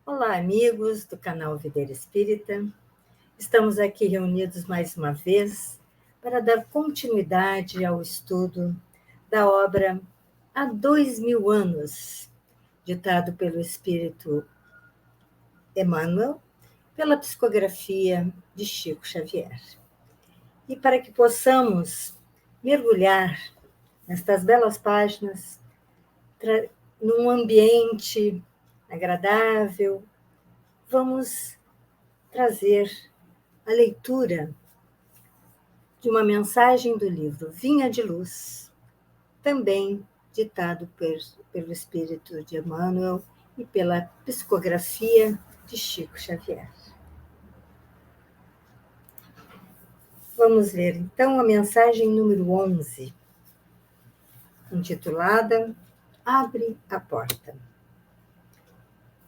Olá, amigos do canal Videira Espírita. Estamos aqui reunidos mais uma vez para dar continuidade ao estudo da obra Há 2000 anos, ditado pelo Espírito Emmanuel, pela psicografia de Chico Xavier. E para que possamos mergulhar nestas belas páginas, num ambiente agradável, vamos trazer a leitura de uma mensagem do livro Vinha de Luz, também ditado pelo Espírito de Emmanuel e pela psicografia de Chico Xavier. Vamos ver, então, a mensagem número 11, intitulada Abre a Porta.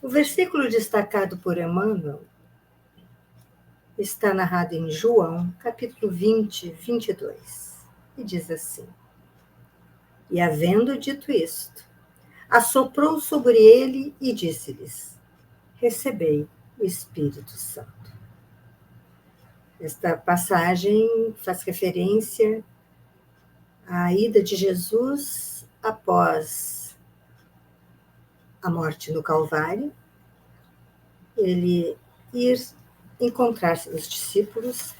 O versículo destacado por Emmanuel está narrado em João, capítulo 20, 22, e diz assim: E havendo dito isto, assoprou sobre ele e disse-lhes: Recebei o Espírito Santo. Esta passagem faz referência à ida de Jesus após a morte no Calvário, ele ir encontrar os discípulos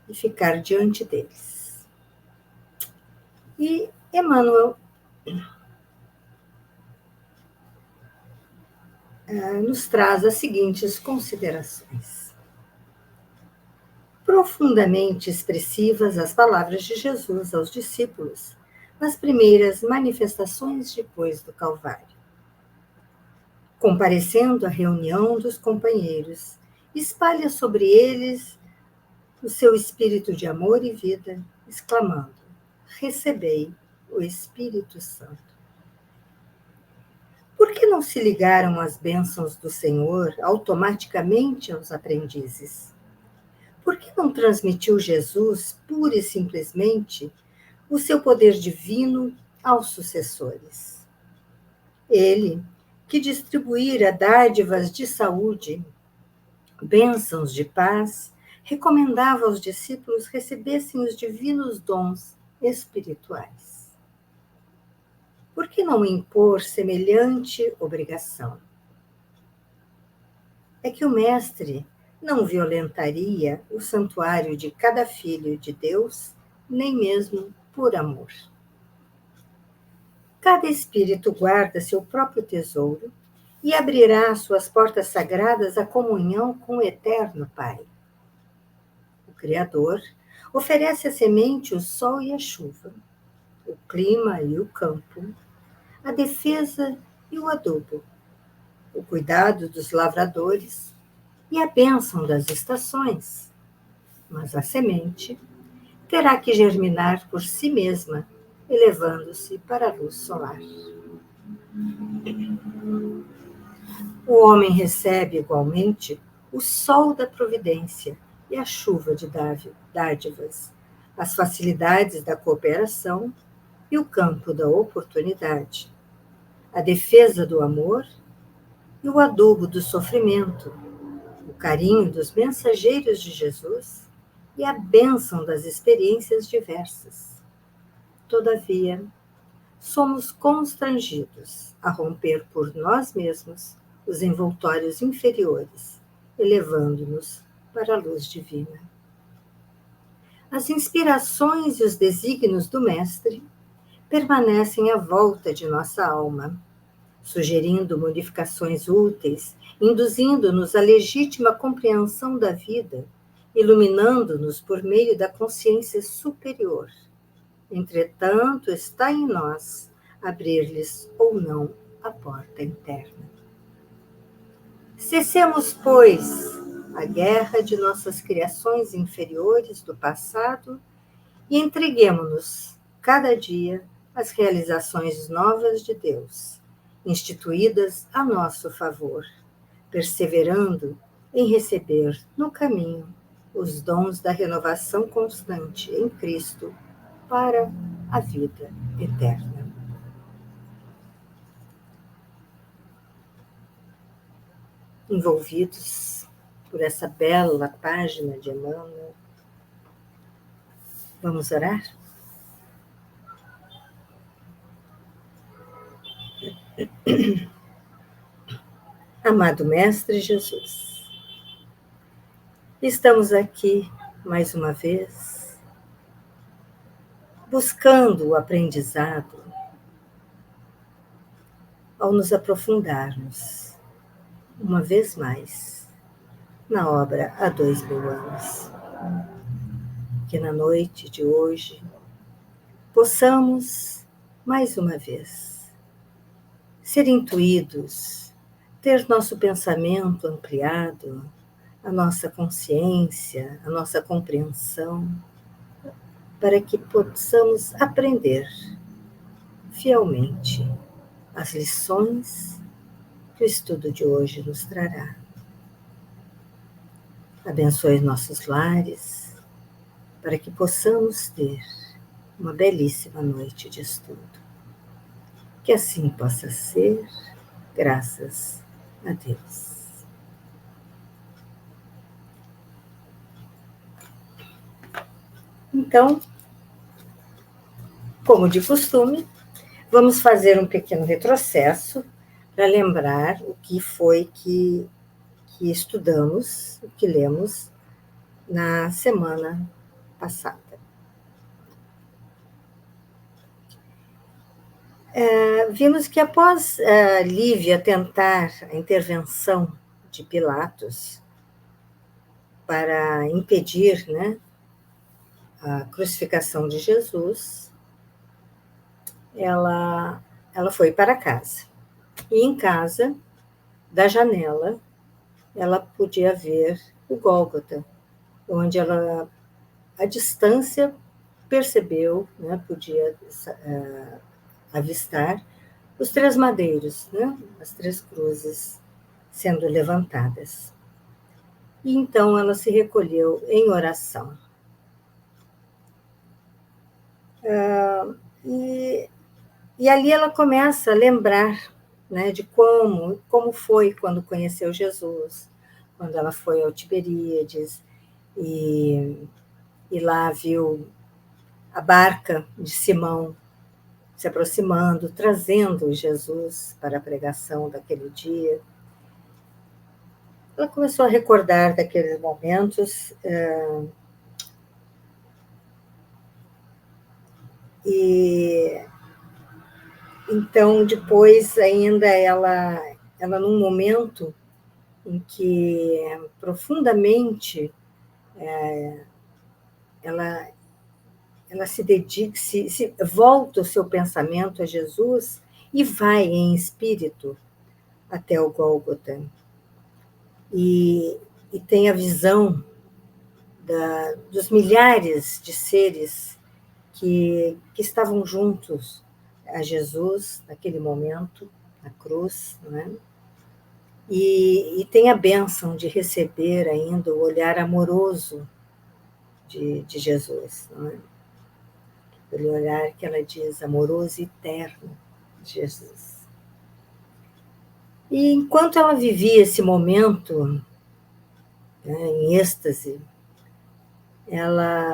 e ficar diante deles. E Emmanuel nos traz as seguintes considerações. Profundamente expressivas as palavras de Jesus aos discípulos nas primeiras manifestações depois do Calvário. Comparecendo à reunião dos companheiros, espalha sobre eles o seu espírito de amor e vida, exclamando: Recebei o Espírito Santo. Por que não se ligaram as bênçãos do Senhor automaticamente aos aprendizes? Por que não transmitiu Jesus, pura e simplesmente, o seu poder divino aos sucessores? Ele, que distribuíra dádivas de saúde, bênçãos de paz, recomendava aos discípulos recebessem os divinos dons espirituais. Por que não impor semelhante obrigação? É que o Mestre não violentaria o santuário de cada filho de Deus, nem mesmo por amor. Cada espírito guarda seu próprio tesouro e abrirá suas portas sagradas à comunhão com o Eterno Pai. O Criador oferece a semente, o sol e a chuva, o clima e o campo, a defesa e o adubo, o cuidado dos lavradores e a bênção das estações. Mas a semente terá que germinar por si mesma, elevando-se para a luz solar. O homem recebe igualmente o sol da providência e a chuva de dádivas, as facilidades da cooperação e o campo da oportunidade, a defesa do amor e o adubo do sofrimento, o carinho dos mensageiros de Jesus e a bênção das experiências diversas. Todavia, somos constrangidos a romper por nós mesmos os envoltórios inferiores, elevando-nos para a luz divina. As inspirações e os desígnios do Mestre permanecem à volta de nossa alma, sugerindo modificações úteis, induzindo-nos à legítima compreensão da vida, iluminando-nos por meio da consciência superior. Entretanto, está em nós abrir-lhes ou não a porta interna. Cessemos, pois, a guerra de nossas criações inferiores do passado e entreguemo-nos, cada dia, às realizações novas de Deus, instituídas a nosso favor, perseverando em receber no caminho os dons da renovação constante em Cristo para a vida eterna. envolvidos por essa bela página de Emmanuel. Vamos orar? Amado Mestre Jesus, estamos aqui mais uma vez, buscando o aprendizado ao nos aprofundarmos, uma vez mais, na obra Há 2000 anos. Que na noite de hoje possamos, mais uma vez, ser intuídos, ter nosso pensamento ampliado, a nossa consciência, a nossa compreensão, para que possamos aprender fielmente as lições que o estudo de hoje nos trará. Abençoe nossos lares, para que possamos ter uma belíssima noite de estudo. Que assim possa ser, graças a Deus. Então, como de costume, vamos fazer um pequeno retrocesso para lembrar o que foi que estudamos, o que lemos na semana passada. Vimos que após Lívia tentar a intervenção de Pilatos para impedir, né, a crucificação de Jesus, ela foi para casa. E em casa, da janela, ela podia ver o Gólgota, onde ela, à distância, percebeu, né, podia avistar os 3 madeiros, né, as 3 cruzes sendo levantadas. E então ela se recolheu em oração. E ali ela começa a lembrar, né, de como foi quando conheceu Jesus, quando ela foi ao Tiberíades e lá viu a barca de Simão se aproximando, trazendo Jesus para a pregação daquele dia. Ela começou a recordar daqueles momentos e então depois ainda ela num momento em que profundamente ela se dedica, se volta o seu pensamento a Jesus e vai em espírito até o Gólgota. E tem a visão dos milhares de seres que estavam juntos a Jesus naquele momento, na cruz, não é? E tem a bênção de receber ainda o olhar amoroso de Jesus, não é? Aquele olhar que ela diz, amoroso e eterno de Jesus. E enquanto ela vivia esse momento, né, em êxtase,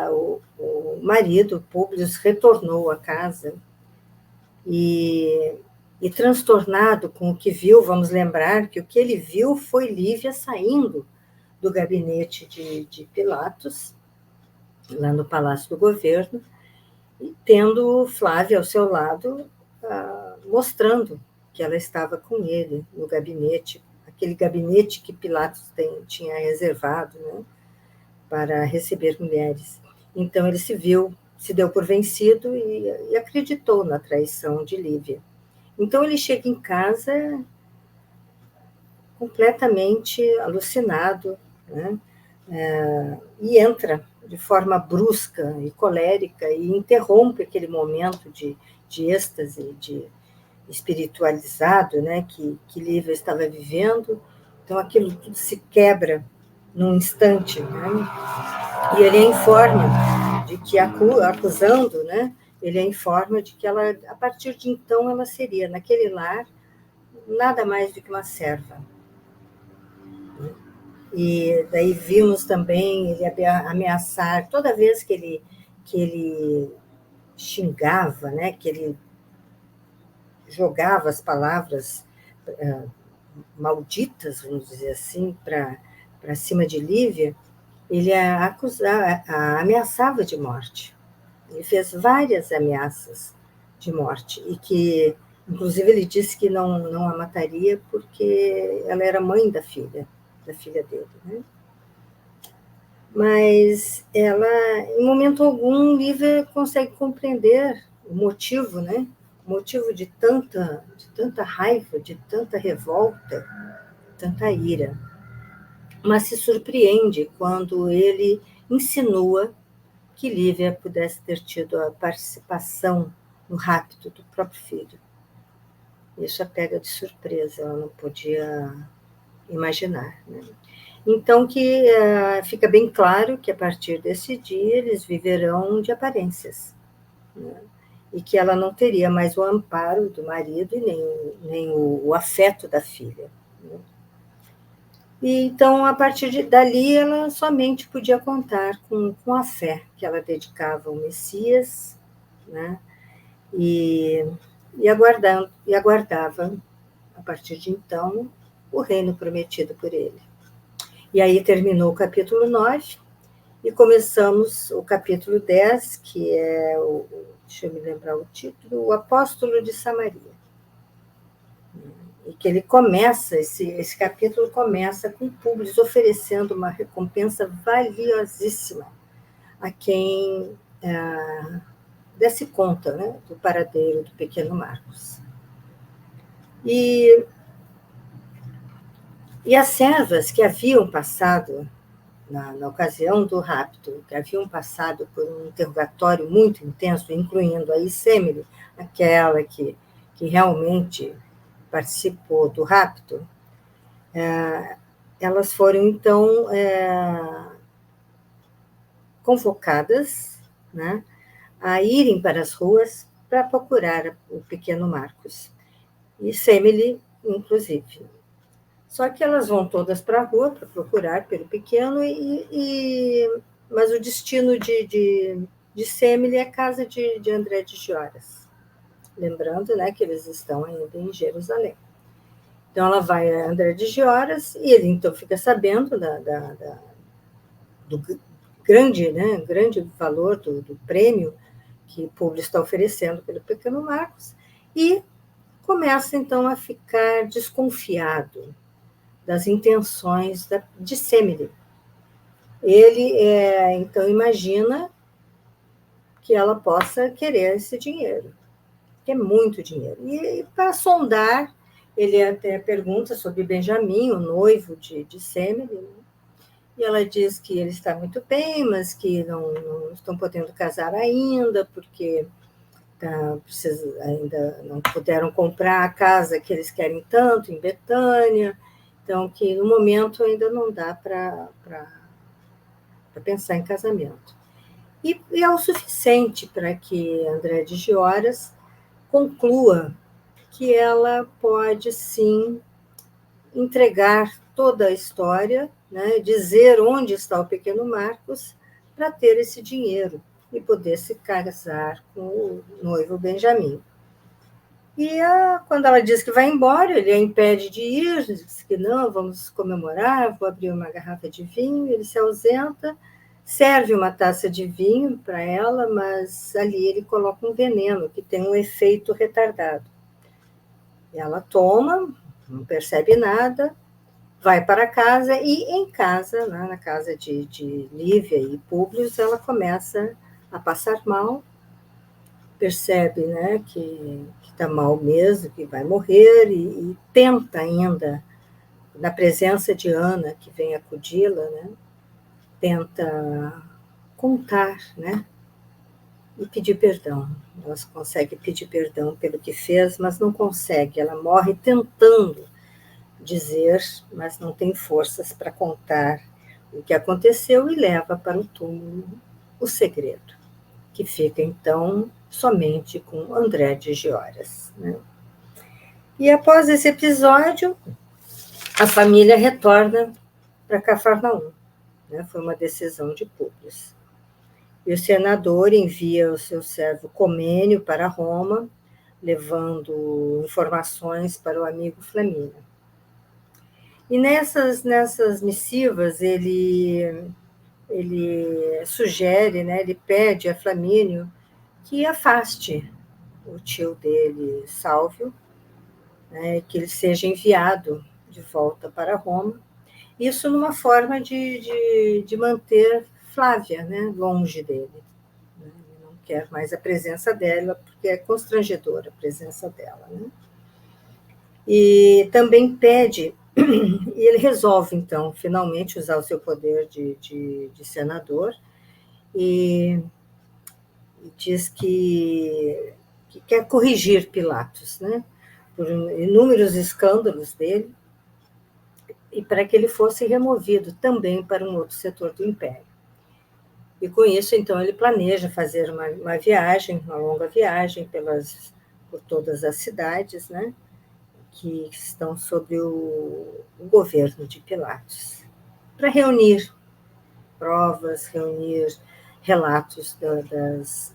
o marido, Públio, retornou à casa e transtornado com o que viu, vamos lembrar que o que ele viu foi Lívia saindo do gabinete de Pilatos, lá no Palácio do Governo, e tendo Flávia ao seu lado, mostrando que ela estava com ele no gabinete, aquele gabinete que Pilatos tinha reservado, né, para receber mulheres. Então ele se deu por vencido e acreditou na traição de Lívia. Então ele chega em casa completamente alucinado, né, e entra de forma brusca e colérica e interrompe aquele momento de êxtase, de espiritualizado, né, que Lívia estava vivendo. Então aquilo tudo se quebra num instante, né? E ele a informa de que, acusando, né, ele a informa de que ela, a partir de então, ela seria, naquele lar, nada mais do que uma serva. E daí vimos também ele ameaçar, toda vez que ele xingava, né, que ele jogava as palavras malditas, vamos dizer assim, para cima de Lívia, ele a ameaçava de morte. Ele fez várias ameaças de morte, e que, inclusive, ele disse que não a mataria porque ela era mãe da filha dele, né? Mas ela, em momento algum, Lívia consegue compreender o motivo, né? O motivo de tanta raiva, de tanta revolta, tanta ira. Mas se surpreende quando ele insinua que Lívia pudesse ter tido a participação no rapto do próprio filho. Isso a pega de surpresa, ela não podia imaginar, né? Então, que fica bem claro que, a partir desse dia, eles viverão de aparências, né? E que ela não teria mais o amparo do marido e nem o afeto da filha, né? E, então, a partir dali, ela somente podia contar com a fé que ela dedicava ao Messias, né? E aguardava, a partir de então, o reino prometido por ele. E aí terminou o capítulo 9 e começamos o capítulo 10, que é deixa eu me lembrar o título, o Apóstolo de Samaria. E que ele começa, esse capítulo começa com Públio oferecendo uma recompensa valiosíssima a quem desse conta, né, do paradeiro do pequeno Marcos. E as servas que haviam passado, na ocasião do rapto, que haviam passado por um interrogatório muito intenso, incluindo a Icêmile, aquela que realmente participou do rapto, elas foram, então, convocadas, né, a irem para as ruas para procurar o pequeno Marcos. E Icêmile, inclusive. Só que elas vão todas para a rua para procurar pelo pequeno, mas o destino de Icêmile é a casa de André de Gioras. Lembrando, né, que eles estão ainda em Jerusalém. Então, ela vai a André de Gioras e ele, então, fica sabendo do grande valor do prêmio que Públio está oferecendo pelo pequeno Marcos e começa, então, a ficar desconfiado das intenções de Icêmile. Ele, então, imagina que ela possa querer esse dinheiro, que é muito dinheiro. E para sondar, ele até pergunta sobre Benjamim, o noivo de Icêmile, e ela diz que ele está muito bem, mas que não estão podendo casar ainda, porque ainda não puderam comprar a casa que eles querem tanto, em Betânia. Então, que no momento ainda não dá para pensar em casamento. E é o suficiente para que André de Gioras conclua que ela pode, sim, entregar toda a história, né, dizer onde está o pequeno Marcos, para ter esse dinheiro e poder se casar com o noivo Benjamim. E quando ela diz que vai embora, ele a impede de ir, diz que não, vamos comemorar, vou abrir uma garrafa de vinho, ele se ausenta, serve uma taça de vinho para ela, mas ali ele coloca um veneno que tem um efeito retardado. Ela toma, não percebe nada, vai para casa e em casa, né, na casa de Lívia e Públio, ela começa a passar mal, percebe, né, que está mal mesmo, que vai morrer, e tenta ainda, na presença de Ana, que vem acudi-la, né, tenta contar, né, e pedir perdão. Ela consegue pedir perdão pelo que fez, mas não consegue. Ela morre tentando dizer, mas não tem forças para contar o que aconteceu e leva para o túmulo o segredo, que fica, então, somente com André de Gioras, né? E após esse episódio, a família retorna para Cafarnaum. Foi uma decisão de Públio. E o senador envia o seu servo Comênio para Roma, levando informações para o amigo Flamínio. E nessas missivas, ele sugere, ele pede a Flamínio que afaste o tio dele, Sálvio, que ele seja enviado de volta para Roma, isso numa forma de manter Flávia, longe dele. Ele não quer mais a presença dela, porque é constrangedora a presença dela. E também pede, e ele resolve, então, finalmente usar o seu poder de senador, e diz que quer corrigir Pilatos, por inúmeros escândalos dele, e para que ele fosse removido também para um outro setor do império. E com isso, então, ele planeja fazer uma viagem, uma longa viagem por todas as cidades, que estão sob o governo de Pilatos, para reunir provas, reunir relatos dos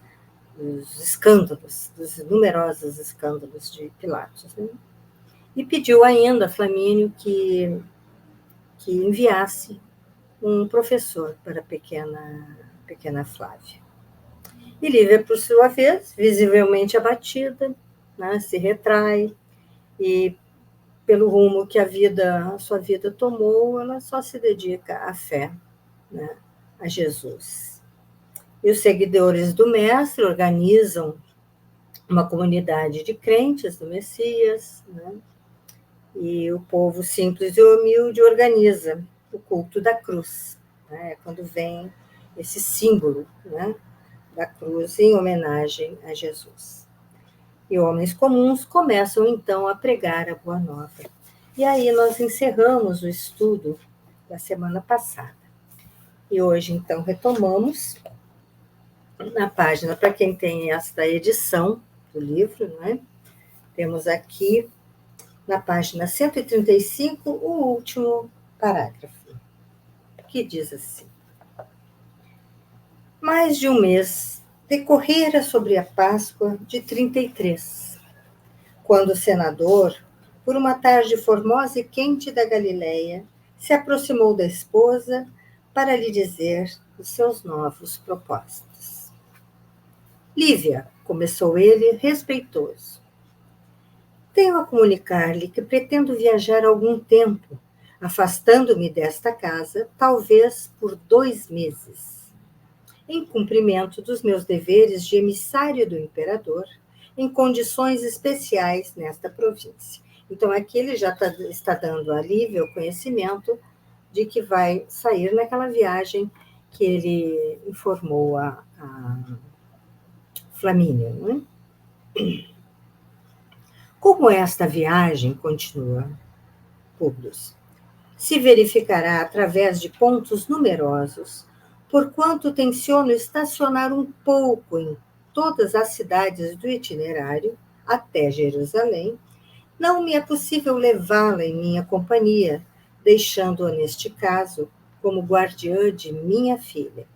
escândalos, dos numerosos escândalos de Pilatos. E pediu ainda a Flamínio que enviasse um professor para a pequena Flávia. E Lívia, por sua vez, visivelmente abatida, se retrai, e pelo rumo que a sua vida tomou, ela só se dedica à fé, a Jesus. E os seguidores do Mestre organizam uma comunidade de crentes do Messias, e o povo simples e humilde organiza o culto da cruz, quando vem esse símbolo, da cruz em homenagem a Jesus. E homens comuns começam, então, a pregar a Boa Nova. E aí nós encerramos o estudo da semana passada. E hoje, então, retomamos na página, para quem tem esta edição do livro, temos aqui, na página 135, o último parágrafo, que diz assim: mais de um mês decorrera sobre a Páscoa de 33, quando o senador, por uma tarde formosa e quente da Galileia, se aproximou da esposa para lhe dizer os seus novos propósitos. Lívia, começou ele, respeitoso, tenho a comunicar-lhe que pretendo viajar algum tempo, afastando-me desta casa, talvez por 2 meses, em cumprimento dos meus deveres de emissário do imperador, em condições especiais nesta província. Então, aqui ele já está dando a Lívia o conhecimento de que vai sair naquela viagem que ele informou a Flamínio. Como esta viagem, continua Públio, se verificará através de pontos numerosos, porquanto tenciono estacionar um pouco em todas as cidades do itinerário, até Jerusalém, não me é possível levá-la em minha companhia, deixando-a, neste caso, como guardiã de minha filha.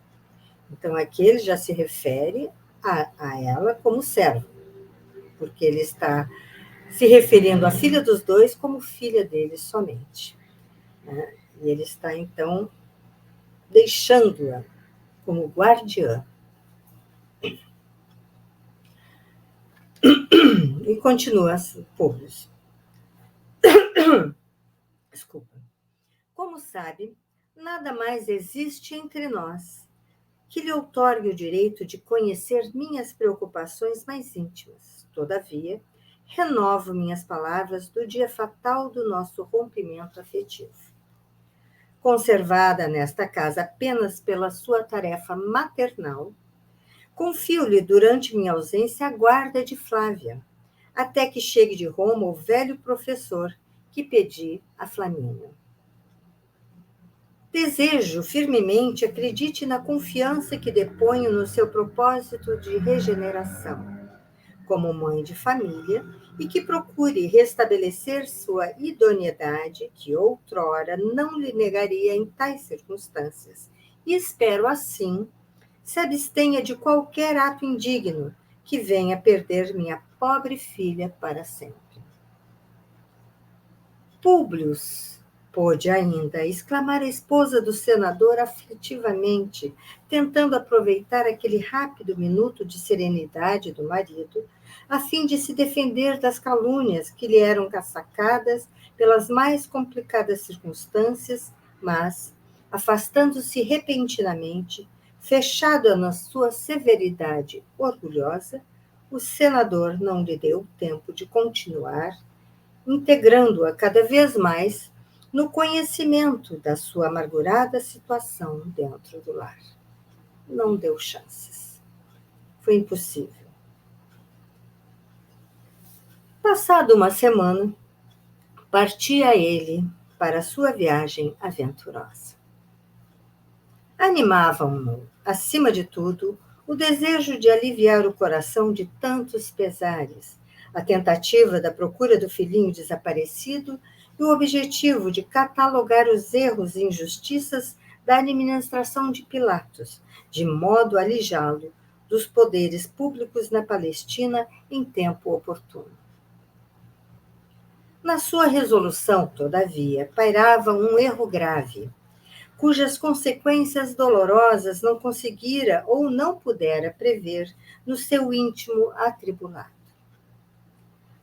Então, aqui ele já se refere a ela como servo, porque ele está se referindo à filha dos dois como filha dele somente. E ele está, então, deixando-a como guardiã. E continua assim, Públio. Desculpa. Como sabe, nada mais existe entre nós que lhe outorgue o direito de conhecer minhas preocupações mais íntimas. Todavia, renovo minhas palavras do dia fatal do nosso rompimento afetivo. Conservada nesta casa apenas pela sua tarefa maternal, confio-lhe durante minha ausência a guarda de Flávia, até que chegue de Roma o velho professor que pedi a Flamínio. Desejo firmemente acredite na confiança que deponho no seu propósito de regeneração. Como mãe de família, e que procure restabelecer sua idoneidade, que outrora não lhe negaria em tais circunstâncias. E espero, assim, se abstenha de qualquer ato indigno que venha perder minha pobre filha para sempre. Públio, pôde ainda exclamar a esposa do senador aflitivamente, tentando aproveitar aquele rápido minuto de serenidade do marido, a fim de se defender das calúnias que lhe eram sacadas pelas mais complicadas circunstâncias, mas, afastando-se repentinamente, fechado na sua severidade orgulhosa, o senador não lhe deu tempo de continuar, integrando-a cada vez mais no conhecimento da sua amargurada situação dentro do lar. Não deu chances. Foi impossível. Passada uma semana, partia ele para sua viagem aventurosa. Animavam-no, acima de tudo, o desejo de aliviar o coração de tantos pesares, a tentativa da procura do filhinho desaparecido e o objetivo de catalogar os erros e injustiças da administração de Pilatos, de modo a alijá-lo dos poderes públicos na Palestina em tempo oportuno. Na sua resolução, todavia, pairava um erro grave, cujas consequências dolorosas não conseguira ou não pudera prever no seu íntimo atribulado.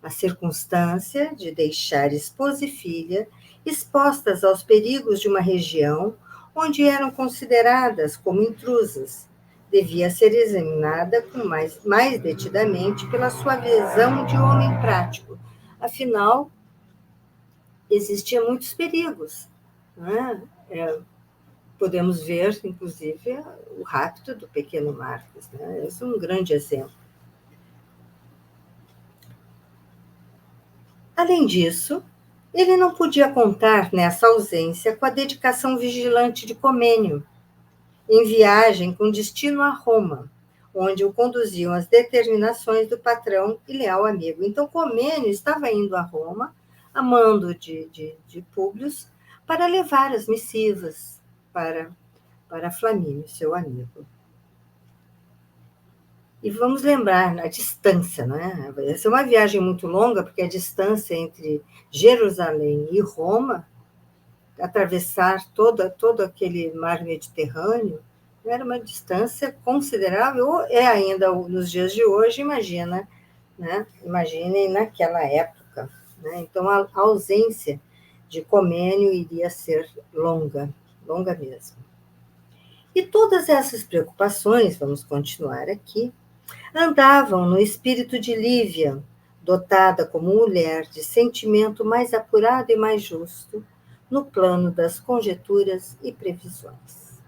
A circunstância de deixar esposa e filha expostas aos perigos de uma região onde eram consideradas como intrusas, devia ser examinada com mais detidamente pela sua visão de homem prático. Afinal, existiam muitos perigos, né? Podemos ver, inclusive, o rapto do pequeno Marcos, né? Esse é um grande exemplo. Além disso, ele não podia contar nessa ausência com a dedicação vigilante de Comênio, em viagem com destino a Roma, onde o conduziam as determinações do patrão e leal amigo. Então, Comênio estava indo a Roma, a mando de Públio, para levar as missivas para Flamínio, seu amigo. E vamos lembrar, a distância, né? Essa é uma viagem muito longa, porque a distância entre Jerusalém e Roma, atravessar todo aquele mar Mediterrâneo, era uma distância considerável, ou é ainda nos dias de hoje, imagina, né? Imaginem naquela época. Né? Então, a ausência de Comênio iria ser longa mesmo. E todas essas preocupações, vamos continuar aqui, andavam no espírito de Lívia, dotada como mulher de sentimento mais apurado e mais justo, no plano das conjecturas e previsões.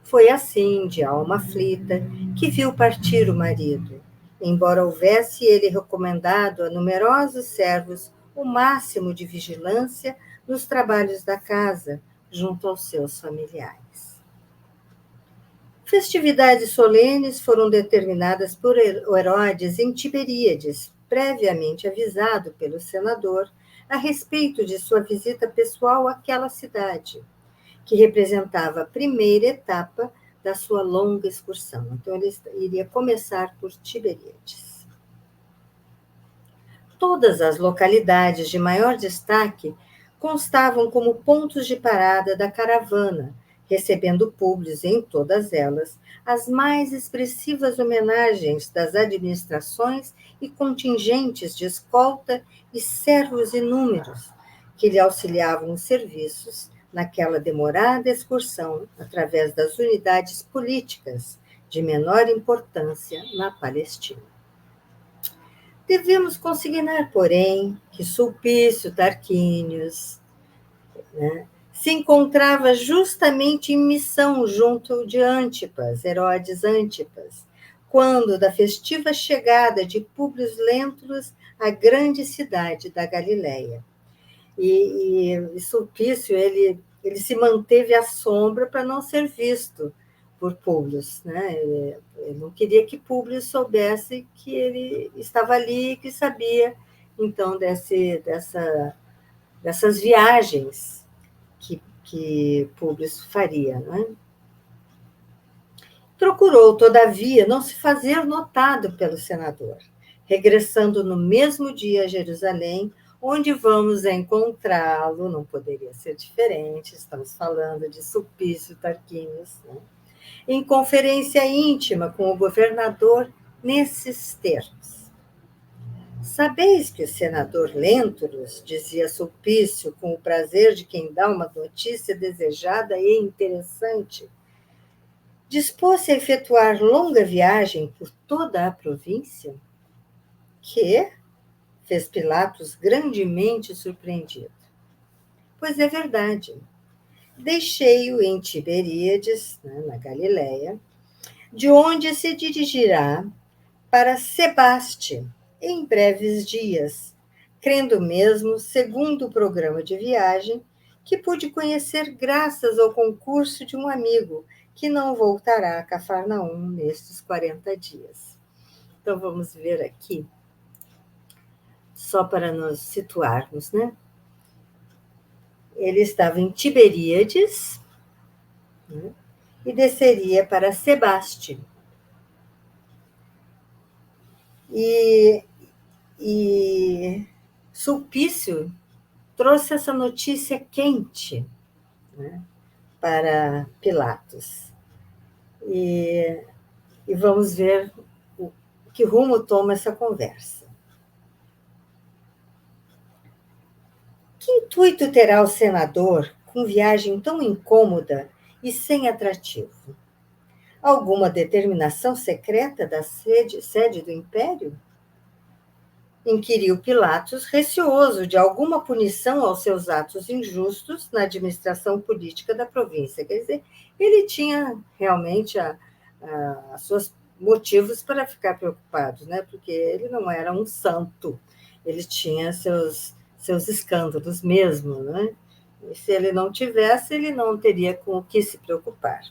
Foi assim, de alma aflita, que viu partir o marido, embora houvesse ele recomendado a numerosos servos o máximo de vigilância nos trabalhos da casa, junto aos seus familiares. Festividades solenes foram determinadas por Herodes em Tiberíades, previamente avisado pelo senador a respeito de sua visita pessoal àquela cidade, que representava a primeira etapa da sua longa excursão. Então, ele iria começar por Tiberíades. Todas as localidades de maior destaque constavam como pontos de parada da caravana, recebendo Públio em todas elas as mais expressivas homenagens das administrações e contingentes de escolta e servos inúmeros que lhe auxiliavam os serviços naquela demorada excursão através das unidades políticas de menor importância na Palestina. Devemos consignar, porém, que Sulpício Tarquínios, né, se encontrava justamente em missão junto de Antipas, Herodes Antipas, quando da festiva chegada de Públio Lentulus à grande cidade da Galileia. E Sulpício, ele se manteve à sombra para não ser visto por Públio, né? Ele não queria que Públio soubesse que ele estava ali, que sabia então, dessas viagens que Públio faria, né? Procurou, todavia, não se fazer notado pelo senador, regressando no mesmo dia a Jerusalém, onde vamos encontrá-lo, não poderia ser diferente, estamos falando de Sulpício Tarquínios, né? Em conferência íntima com o governador, nesses termos. Sabeis que o senador Lentulus, dizia Sulpício, com o prazer de quem dá uma notícia desejada e interessante, dispôs-se a efetuar longa viagem por toda a província? Que? Fez Pilatos grandemente surpreendido. Pois é verdade. Deixei-o em Tiberíades, né, na Galiléia, de onde se dirigirá para Sebaste em breves dias, crendo mesmo, segundo o programa de viagem, que pude conhecer graças ao concurso de um amigo que não voltará a Cafarnaum nestes 40 dias. Então, vamos ver aqui, só para nos situarmos, né? Ele estava em Tiberíades, né, e desceria para Sebaste. E Sulpício trouxe essa notícia quente, né, para Pilatos. E vamos ver que rumo toma essa conversa. Que intuito terá o senador com viagem tão incômoda e sem atrativo? Alguma determinação secreta da sede do império? Inquiriu Pilatos, receoso de alguma punição aos seus atos injustos na administração política da província. Quer dizer, ele tinha realmente os seus motivos para ficar preocupado, né? Porque ele não era um santo, ele tinha seus escândalos mesmo, né? E se ele não tivesse, ele não teria com o que se preocupar.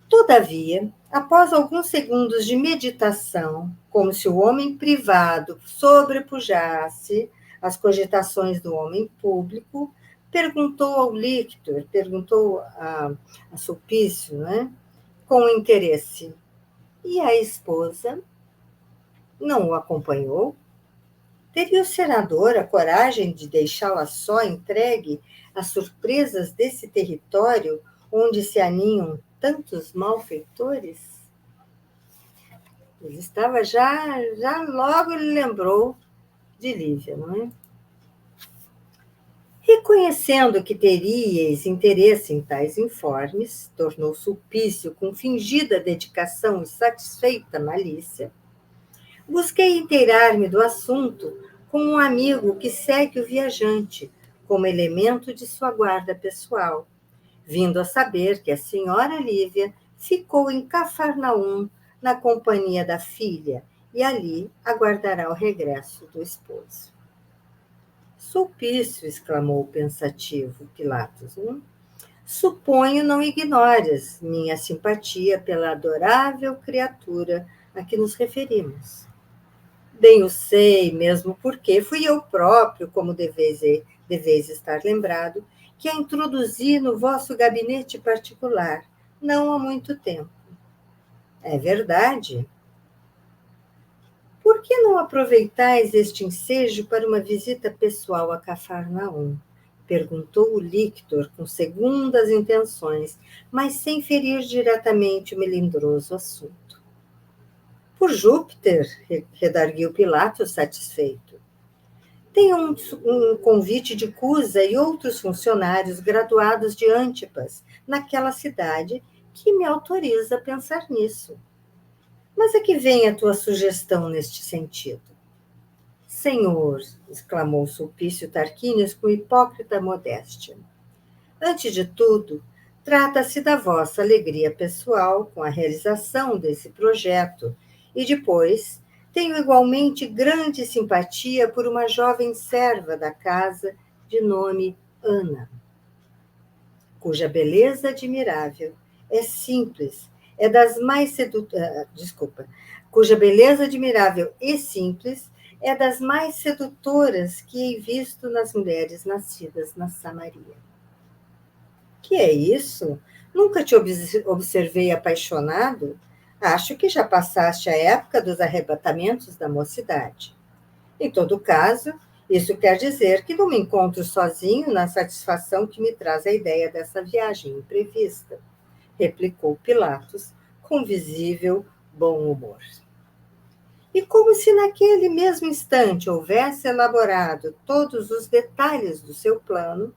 Todavia, após alguns segundos de meditação, como se o homem privado sobrepujasse as cogitações do homem público, perguntou ao lictor, perguntou a Sulpício, né, com interesse: e a esposa não o acompanhou? Teria o senador a coragem de deixá-la só entregue às surpresas desse território onde se aninham tantos malfeitores? Ele estava já logo ele lembrou de Lívia, não é? Reconhecendo que teríeis interesse em tais informes, tornou Sulpício com fingida dedicação e satisfeita malícia, busquei inteirar-me do assunto com um amigo que segue o viajante, como elemento de sua guarda pessoal, vindo a saber que a senhora Lívia ficou em Cafarnaum, na companhia da filha, e ali aguardará o regresso do esposo. Sulpício, exclamou pensativo Pilatos, suponho não ignores minha simpatia pela adorável criatura a que nos referimos. Bem o sei, mesmo porque fui eu próprio, como deveis estar lembrado, que a introduzi no vosso gabinete particular, não há muito tempo. É verdade. Por que não aproveitais este ensejo para uma visita pessoal a Cafarnaum? Perguntou o lictor com segundas intenções, mas sem ferir diretamente o melindroso assunto. Por Júpiter, redarguiu Pilatos satisfeito. Tenho um convite de Cusa e outros funcionários graduados de Antipas, naquela cidade, que me autoriza a pensar nisso. Mas a que vem a tua sugestão neste sentido? Senhor, exclamou Sulpício Tarquínios com hipócrita modéstia, antes de tudo, trata-se da vossa alegria pessoal com a realização desse projeto, e depois tenho igualmente grande simpatia por uma jovem serva da casa de nome Ana, cuja beleza admirável é simples, é das mais cuja beleza admirável e simples é das mais sedutoras que hei visto nas mulheres nascidas na Samaria. Que é isso? Nunca te observei apaixonado? Acho que já passaste a época dos arrebatamentos da mocidade. Em todo caso, isso quer dizer que não me encontro sozinho na satisfação que me traz a ideia dessa viagem imprevista, replicou Pilatos, com visível bom humor. E como se naquele mesmo instante houvesse elaborado todos os detalhes do seu plano,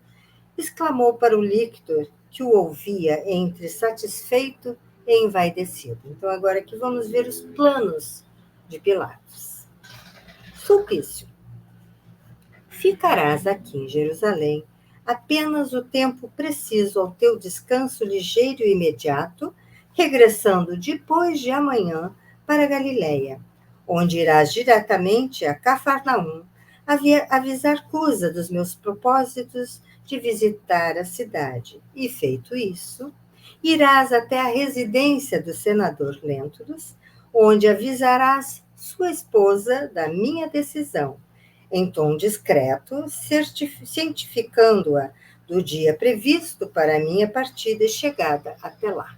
exclamou para o lictor, que o ouvia entre satisfeito e envaidecido. Então, agora aqui vamos ver os planos de Pilatos. Sulpício. Ficarás aqui em Jerusalém apenas o tempo preciso ao teu descanso ligeiro e imediato, regressando depois de amanhã para Galiléia, onde irás diretamente a Cafarnaum avisar Cusa dos meus propósitos de visitar a cidade. E, feito isso, irás até a residência do senador Lentulus, onde avisarás sua esposa da minha decisão, em tom discreto, cientificando-a do dia previsto para a minha partida e chegada até lá.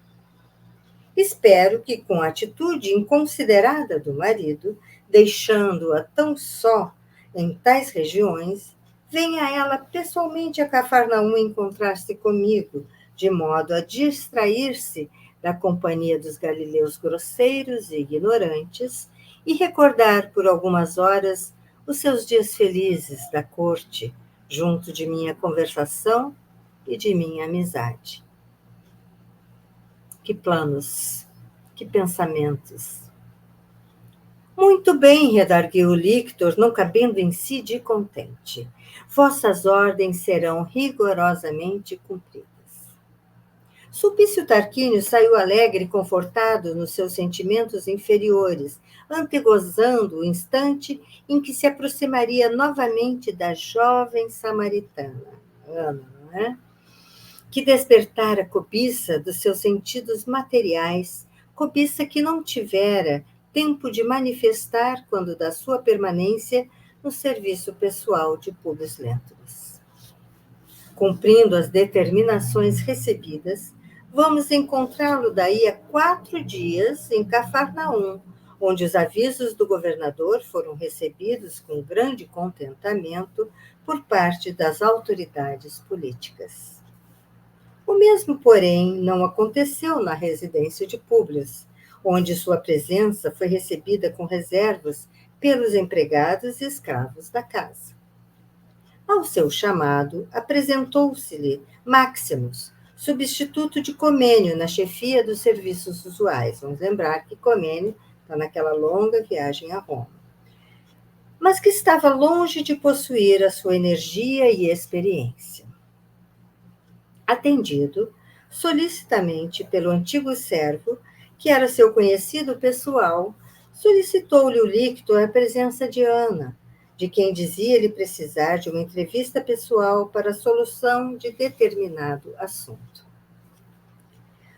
Espero que, com a atitude inconsiderada do marido, deixando-a tão só em tais regiões, venha ela pessoalmente a Cafarnaum encontrar-se comigo, de modo a distrair-se da companhia dos galileus grosseiros e ignorantes e recordar por algumas horas os seus dias felizes da corte, junto de minha conversação e de minha amizade. Que planos, que pensamentos. Muito bem, redarguiu o lictor, não cabendo em si de contente. Vossas ordens serão rigorosamente cumpridas. Sulpício Tarquínio saiu alegre e confortado nos seus sentimentos inferiores, antegozando o instante em que se aproximaria novamente da jovem samaritana, Ana, não é? Que despertara a cobiça dos seus sentidos materiais, cobiça que não tivera tempo de manifestar quando da sua permanência no serviço pessoal de Públio Lentulus. Cumprindo as determinações recebidas, vamos encontrá-lo daí a 4 dias em Cafarnaum, onde os avisos do governador foram recebidos com grande contentamento por parte das autoridades políticas. O mesmo, porém, não aconteceu na residência de Públio, onde sua presença foi recebida com reservas pelos empregados e escravos da casa. Ao seu chamado, apresentou-se-lhe Maximus, substituto de Comênio na chefia dos serviços usuais. Vamos lembrar que Comênio está naquela longa viagem a Roma. Mas que estava longe de possuir a sua energia e experiência. Atendido solicitamente pelo antigo servo, que era seu conhecido pessoal, solicitou-lhe o lictor a presença de Ana, de quem dizia-lhe precisar de uma entrevista pessoal para a solução de determinado assunto.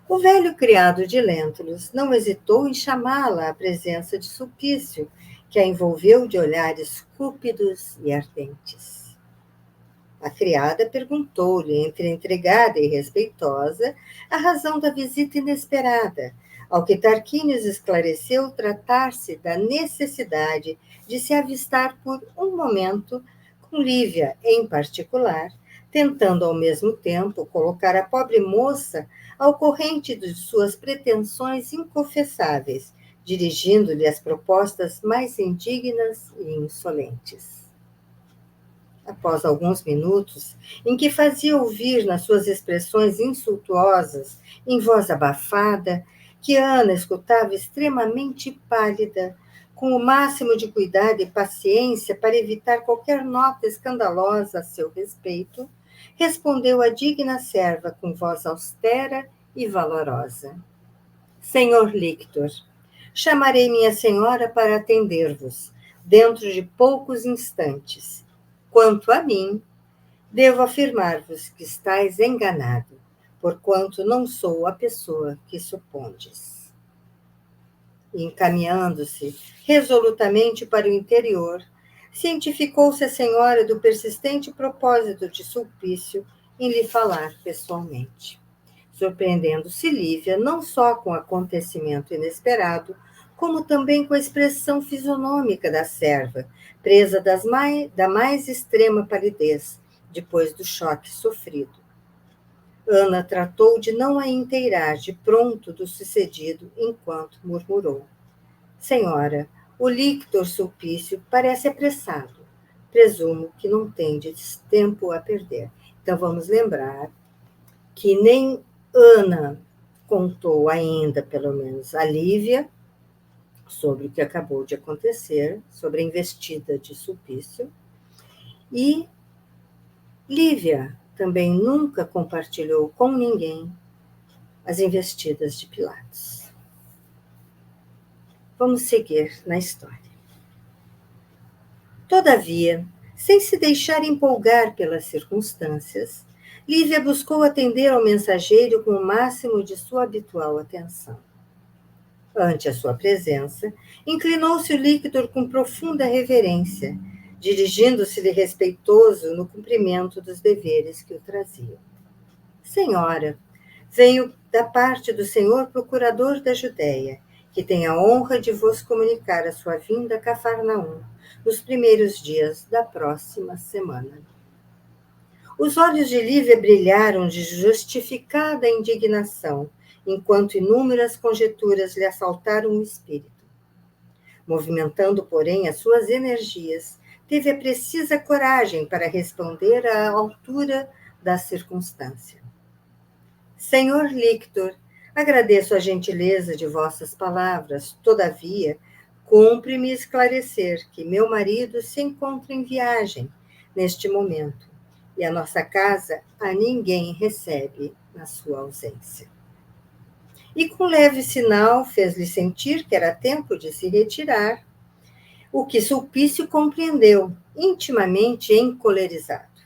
O velho criado de Lentulus não hesitou em chamá-la à presença de Sulpício, que a envolveu de olhares cúpidos e ardentes. A criada perguntou-lhe, entre intrigada e respeitosa, a razão da visita inesperada, ao que Tarquínios esclareceu tratar-se da necessidade de se avistar por um momento com Lívia, em particular, tentando ao mesmo tempo colocar a pobre moça ao corrente de suas pretensões inconfessáveis, dirigindo-lhe as propostas mais indignas e insolentes. Após alguns minutos, em que fazia ouvir nas suas expressões insultuosas, em voz abafada, que Ana escutava extremamente pálida, com o máximo de cuidado e paciência para evitar qualquer nota escandalosa a seu respeito, respondeu a digna serva com voz austera e valorosa. Senhor lictor, chamarei minha senhora para atender-vos, dentro de poucos instantes. Quanto a mim, devo afirmar-vos que estáis enganado, porquanto não sou a pessoa que supondes. Encaminhando-se resolutamente para o interior, cientificou-se a senhora do persistente propósito de Sulpício em lhe falar pessoalmente. Surpreendendo-se Lívia não só com o acontecimento inesperado, como também com a expressão fisionômica da serva, presa da mais extrema palidez, depois do choque sofrido. Ana tratou de não a inteirar de pronto do sucedido, enquanto murmurou: Senhora, o lictor Sulpício parece apressado. Presumo que não tendes tempo a perder. Então vamos lembrar que nem Ana contou ainda, pelo menos, a Lívia, sobre o que acabou de acontecer, sobre a investida de Sulpício, e Lívia também nunca compartilhou com ninguém as investidas de Pilatos. Vamos seguir na história. Todavia, sem se deixar empolgar pelas circunstâncias, Lívia buscou atender ao mensageiro com o máximo de sua habitual atenção. Ante a sua presença, inclinou-se o lictor com profunda reverência, dirigindo-se-lhe respeitoso no cumprimento dos deveres que o traziam. Senhora, venho da parte do senhor procurador da Judéia, que tem a honra de vos comunicar a sua vinda a Cafarnaum, nos primeiros dias da próxima semana. Os olhos de Lívia brilharam de justificada indignação, enquanto inúmeras conjecturas lhe assaltaram o espírito. Movimentando, porém, as suas energias, teve a precisa coragem para responder à altura da circunstância. Senhor lictor, agradeço a gentileza de vossas palavras, todavia, cumpre-me esclarecer que meu marido se encontra em viagem neste momento e a nossa casa a ninguém recebe na sua ausência. E com leve sinal fez-lhe sentir que era tempo de se retirar, o que Sulpício compreendeu, intimamente encolerizado.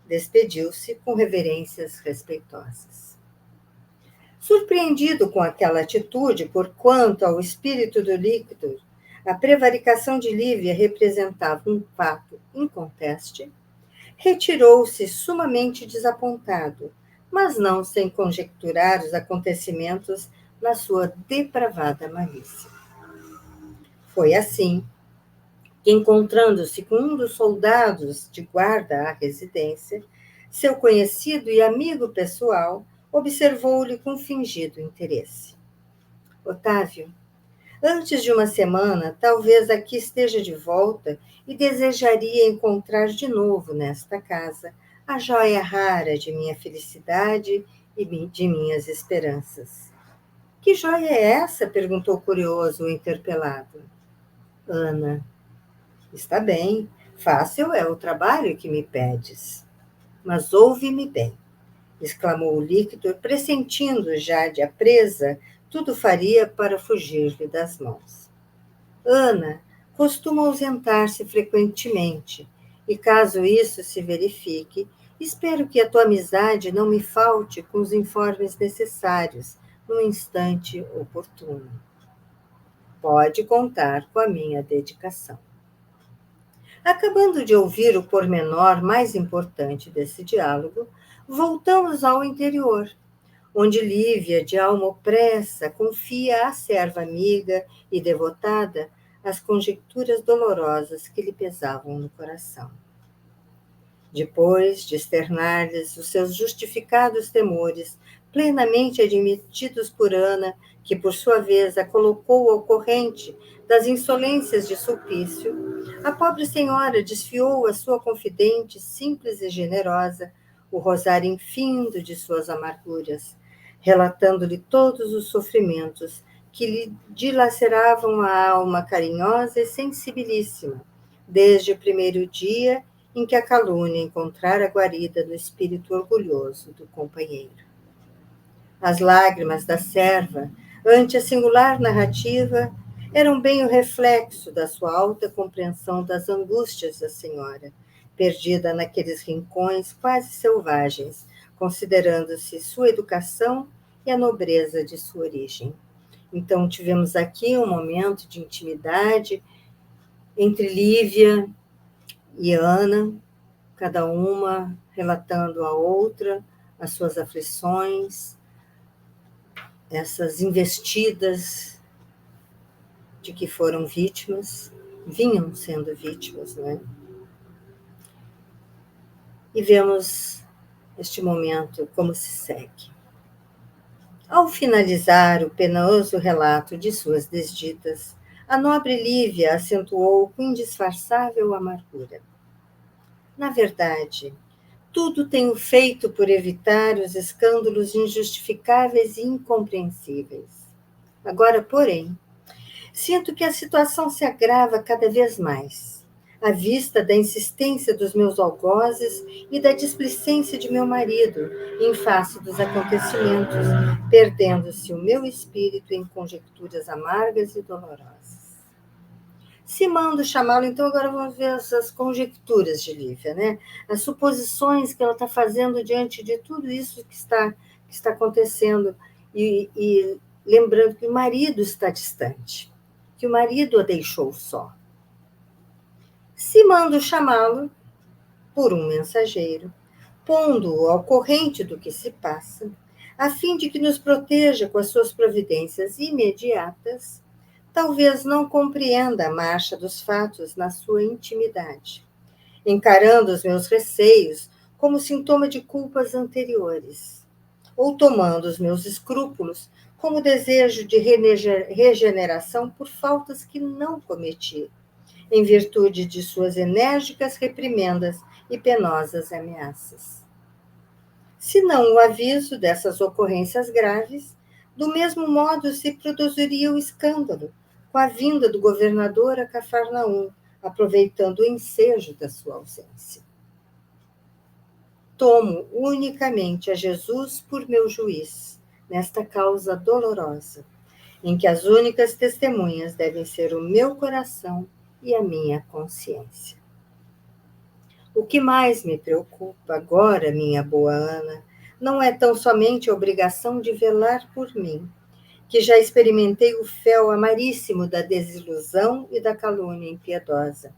Despediu-se com reverências respeitosas. Surpreendido com aquela atitude, por quanto ao espírito do lictor, a prevaricação de Lívia representava um fato inconteste, retirou-se sumamente desapontado, mas não sem conjecturar os acontecimentos na sua depravada malícia. Foi assim que, encontrando-se com um dos soldados de guarda à residência, seu conhecido e amigo pessoal observou-lhe com fingido interesse. Otávio, antes de uma semana, talvez aqui esteja de volta e desejaria encontrar de novo nesta casa a joia rara de minha felicidade e de minhas esperanças. Que joia é essa? Perguntou curioso o interpelado. Ana, está bem, fácil é o trabalho que me pedes. Mas ouve-me bem, exclamou o lictor, pressentindo já de a presa, tudo faria para fugir-lhe das mãos. Ana costuma ausentar-se frequentemente, e caso isso se verifique, espero que a tua amizade não me falte com os informes necessários no instante oportuno. Pode contar com a minha dedicação. Acabando de ouvir o pormenor mais importante desse diálogo, voltamos ao interior, onde Lívia, de alma opressa, confia à serva amiga e devotada as conjecturas dolorosas que lhe pesavam no coração. Depois de externar-lhes os seus justificados temores, plenamente admitidos por Ana, que por sua vez a colocou ao corrente das insolências de Sulpício, a pobre senhora desfiou a sua confidente, simples e generosa, o rosário infindo de suas amarguras, relatando-lhe todos os sofrimentos que lhe dilaceravam a alma carinhosa e sensibilíssima, desde o primeiro dia em que a calúnia encontrara guarida no espírito orgulhoso do companheiro. As lágrimas da serva, ante a singular narrativa, eram bem o reflexo da sua alta compreensão das angústias da senhora, perdida naqueles rincões quase selvagens, considerando-se sua educação e a nobreza de sua origem. Então, tivemos aqui um momento de intimidade entre Lívia e Ana, cada uma relatando à outra as suas aflições, essas investidas de que foram vítimas, vinham sendo vítimas, não é? E vemos este momento como se segue. Ao finalizar o penoso relato de suas desditas, a nobre Lívia acentuou com indisfarçável amargura. Na verdade, tudo tenho feito por evitar os escândalos injustificáveis e incompreensíveis. Agora, porém, sinto que a situação se agrava cada vez mais, à vista da insistência dos meus algozes e da displicência de meu marido em face dos acontecimentos, perdendo-se o meu espírito em conjecturas amargas e dolorosas. Se mando chamá-lo, então agora vamos ver as conjecturas de Lívia, né? As suposições que ela está fazendo diante de tudo isso que está acontecendo e lembrando que o marido está distante, que o marido a deixou só. Se mando chamá-lo por um mensageiro, pondo-o ao corrente do que se passa, a fim de que nos proteja com as suas providências imediatas, talvez não compreenda a marcha dos fatos na sua intimidade, encarando os meus receios como sintoma de culpas anteriores, ou tomando os meus escrúpulos como desejo de regeneração por faltas que não cometi, em virtude de suas enérgicas reprimendas e penosas ameaças. Se não o aviso dessas ocorrências graves, do mesmo modo se produziria o escândalo, com a vinda do governador a Cafarnaum, aproveitando o ensejo da sua ausência. Tomo unicamente a Jesus por meu juiz, nesta causa dolorosa, em que as únicas testemunhas devem ser o meu coração e a minha consciência. O que mais me preocupa agora, minha boa Ana, não é tão somente a obrigação de velar por mim, que já experimentei o fel amaríssimo da desilusão e da calúnia impiedosa.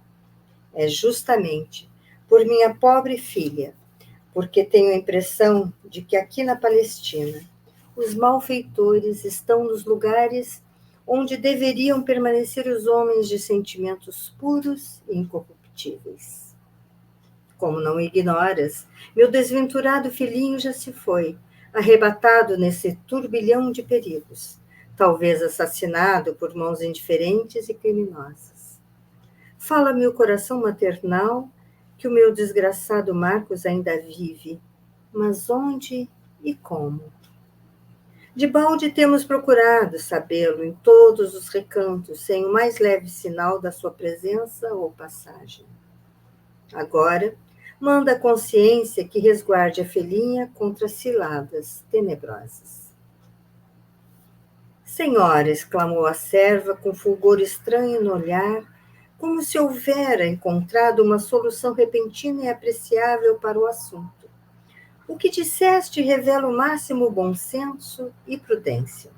É justamente por minha pobre filha, porque tenho a impressão de que aqui na Palestina os malfeitores estão nos lugares onde deveriam permanecer os homens de sentimentos puros e incorruptíveis. Como não ignoras, meu desventurado filhinho já se foi, arrebatado nesse turbilhão de perigos, talvez assassinado por mãos indiferentes e criminosas. Fala-me o coração maternal que o meu desgraçado Marcos ainda vive, mas onde e como? Debalde temos procurado sabê-lo em todos os recantos, sem o mais leve sinal da sua presença ou passagem. Agora, manda a consciência que resguarde a filhinha contra ciladas tenebrosas. Senhora, exclamou a serva com fulgor estranho no olhar, como se houvera encontrado uma solução repentina e apreciável para o assunto. O que disseste revela o máximo bom senso e prudência.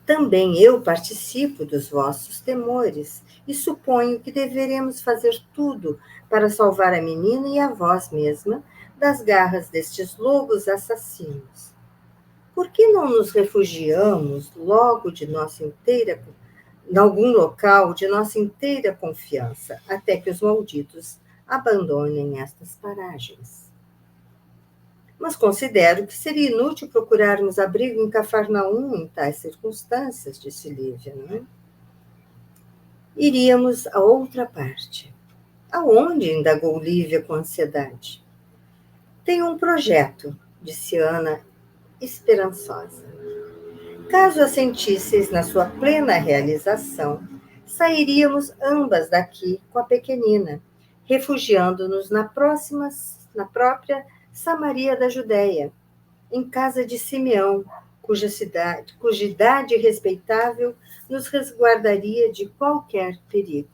Também eu participo dos vossos temores e suponho que deveremos fazer tudo para salvar a menina e a vós mesma das garras destes lobos assassinos. Por que não nos refugiamos logo em algum local de nossa inteira confiança, até que os malditos abandonem estas paragens? Mas considero que seria inútil procurarmos abrigo em Cafarnaum em tais circunstâncias, disse Lívia, não é? Iríamos a outra parte. Aonde? Indagou Lívia com ansiedade. Tenho um projeto, disse Ana, esperançosa. Caso assentisseis na sua plena realização, sairíamos ambas daqui com a pequenina, refugiando-nos na própria Samaria da Judéia, em casa de Simeão, cuja idade respeitável nos resguardaria de qualquer perigo.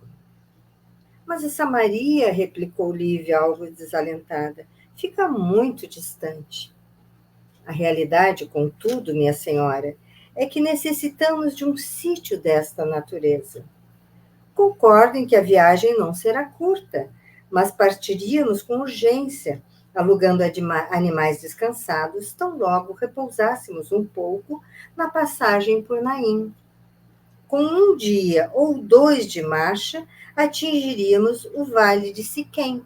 Mas a Samaria, replicou Lívia, algo desalentada, fica muito distante. A realidade, contudo, minha senhora, é que necessitamos de um sítio desta natureza. Concordo em que a viagem não será curta, mas partiríamos com urgência, alugando animais descansados, tão logo repousássemos um pouco na passagem por Naim. Com um dia ou dois de marcha, atingiríamos o vale de Siquém,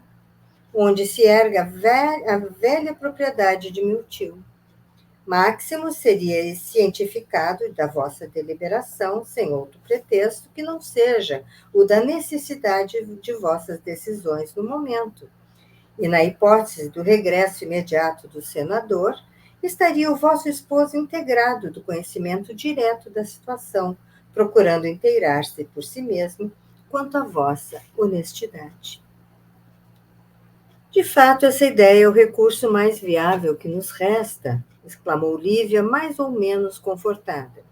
onde se ergue a velha propriedade de meu tio. Máximo seria cientificado da vossa deliberação, sem outro pretexto que não seja o da necessidade de vossas decisões no momento. E na hipótese do regresso imediato do senador, estaria o vosso esposo integrado do conhecimento direto da situação, procurando inteirar-se por si mesmo quanto à vossa honestidade. De fato, essa ideia é o recurso mais viável que nos resta, exclamou Lívia, mais ou menos confortada.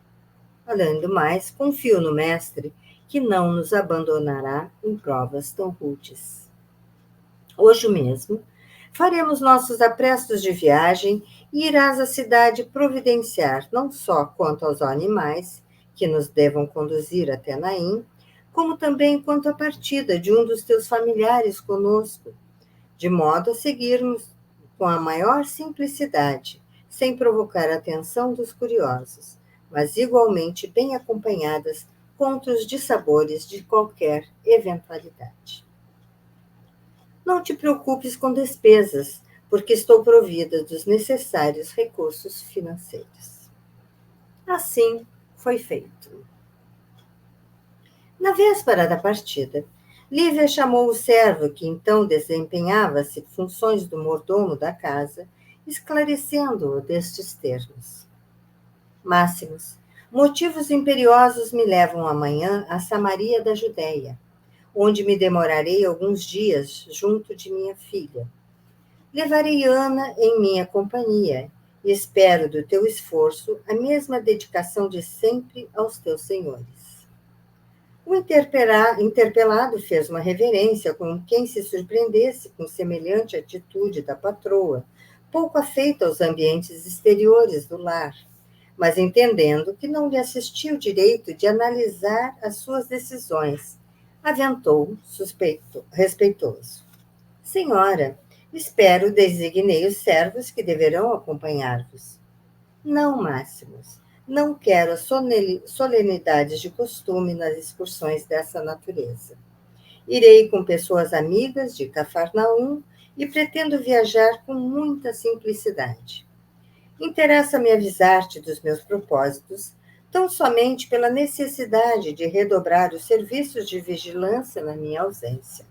Além do mais, confio no mestre, que não nos abandonará em provas tão rudes. Hoje mesmo, faremos nossos aprestos de viagem e irás à cidade providenciar não só quanto aos animais, que nos devam conduzir até Naim, como também quanto à partida de um dos teus familiares conosco, de modo a seguirmos com a maior simplicidade, sem provocar a atenção dos curiosos, mas igualmente bem acompanhadas contra os dissabores de qualquer eventualidade. Não te preocupes com despesas, porque estou provida dos necessários recursos financeiros. Assim foi feito. Na véspera da partida, Lívia chamou o servo que então desempenhava-se funções do mordomo da casa, esclarecendo-o destes termos. Máximos, motivos imperiosos me levam amanhã a Samaria da Judéia, onde me demorarei alguns dias junto de minha filha. Levarei Ana em minha companhia e espero do teu esforço a mesma dedicação de sempre aos teus senhores. O interpelado fez uma reverência como quem se surpreendesse com semelhante atitude da patroa, pouco afeita aos ambientes exteriores do lar, mas entendendo que não lhe assistia o direito de analisar as suas decisões, aventou respeitoso. Senhora, espero designei os servos que deverão acompanhar-vos. Não, Máximos. Não quero as solenidades de costume nas excursões dessa natureza. Irei com pessoas amigas de Cafarnaum e pretendo viajar com muita simplicidade. Interessa-me avisar-te dos meus propósitos, tão somente pela necessidade de redobrar os serviços de vigilância na minha ausência.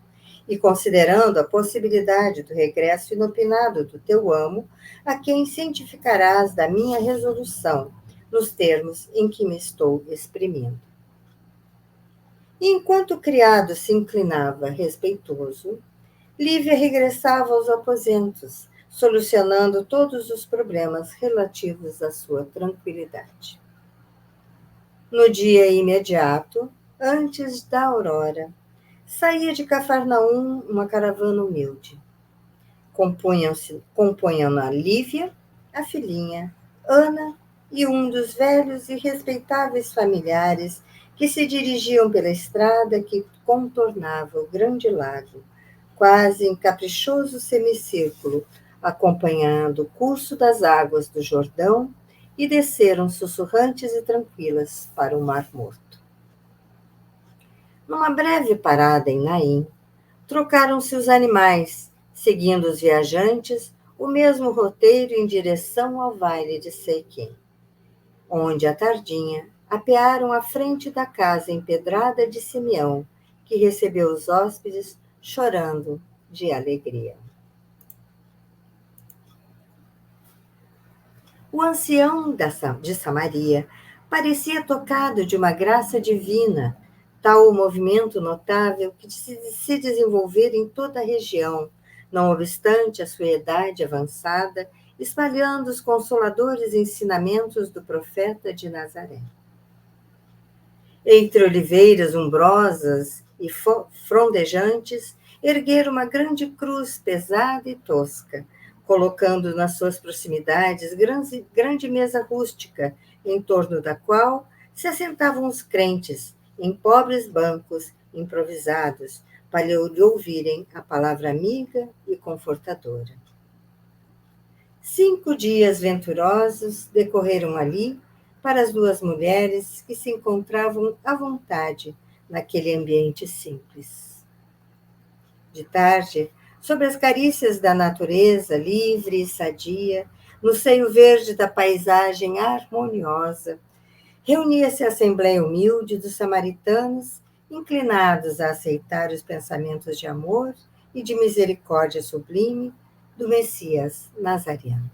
E considerando a possibilidade do regresso inopinado do teu amo, a quem cientificarás da minha resolução, nos termos em que me estou exprimindo. E enquanto o criado se inclinava respeitoso, Lívia regressava aos aposentos, solucionando todos os problemas relativos à sua tranquilidade. No dia imediato, antes da aurora, saía de Cafarnaum uma caravana humilde. Compunham-na Lívia, a filhinha, Ana e um dos velhos e respeitáveis familiares que se dirigiam pela estrada que contornava o grande lago, quase em caprichoso semicírculo, acompanhando o curso das águas do Jordão, e desceram sussurrantes e tranquilas para o Mar Morto. Numa breve parada em Naim, trocaram-se os animais, seguindo os viajantes o mesmo roteiro em direção ao vale de Siquém, onde, à tardinha, apearam à frente da casa empedrada de Simeão, que recebeu os hóspedes chorando de alegria. O ancião de Samaria parecia tocado de uma graça divina, tal o movimento notável que se desenvolvera em toda a região, não obstante a sua idade avançada, espalhando os consoladores ensinamentos do profeta de Nazaré. Entre oliveiras umbrosas e frondejantes, ergueram uma grande cruz pesada e tosca, colocando nas suas proximidades grande mesa rústica, em torno da qual se assentavam os crentes, em pobres bancos improvisados, para lhe ouvirem a palavra amiga e confortadora. 5 dias venturosos decorreram ali para as duas mulheres que se encontravam à vontade naquele ambiente simples. De tarde, sob as carícias da natureza livre e sadia, no seio verde da paisagem harmoniosa, reunia-se a assembleia humilde dos samaritanos, inclinados a aceitar os pensamentos de amor e de misericórdia sublime do Messias Nazareno.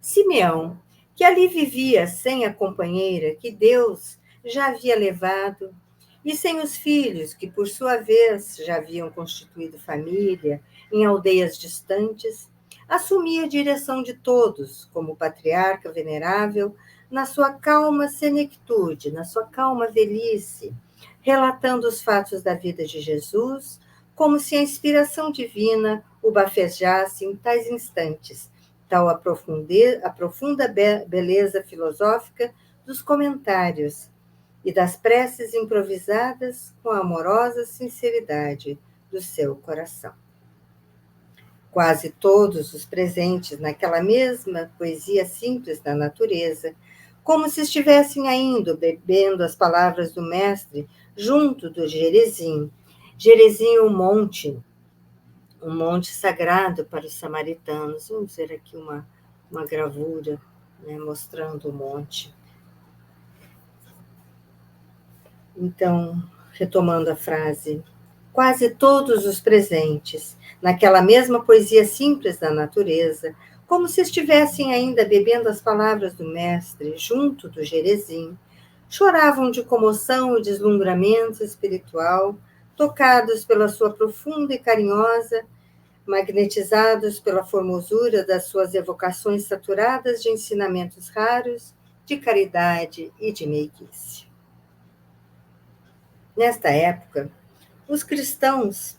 Simeão, que ali vivia sem a companheira que Deus já havia levado, e sem os filhos, que por sua vez já haviam constituído família em aldeias distantes, assumia a direção de todos, como patriarca venerável, na sua calma senectude, na sua calma velhice, relatando os fatos da vida de Jesus, como se a inspiração divina o bafejasse em tais instantes, tal a profunda beleza filosófica dos comentários e das preces improvisadas com a amorosa sinceridade do seu coração. Quase todos os presentes naquela mesma poesia simples da natureza, como se estivessem ainda bebendo as palavras do mestre junto do Gerezim. Gerezim, um monte sagrado para os samaritanos. Vamos ver aqui uma gravura, né, mostrando o monte. Então, retomando a frase, quase todos os presentes, naquela mesma poesia simples da natureza, como se estivessem ainda bebendo as palavras do mestre junto do Gerezim, choravam de comoção e deslumbramento espiritual, tocados pela sua profunda e carinhosa, magnetizados pela formosura das suas evocações saturadas de ensinamentos raros, de caridade e de meiguice. Nesta época, os cristãos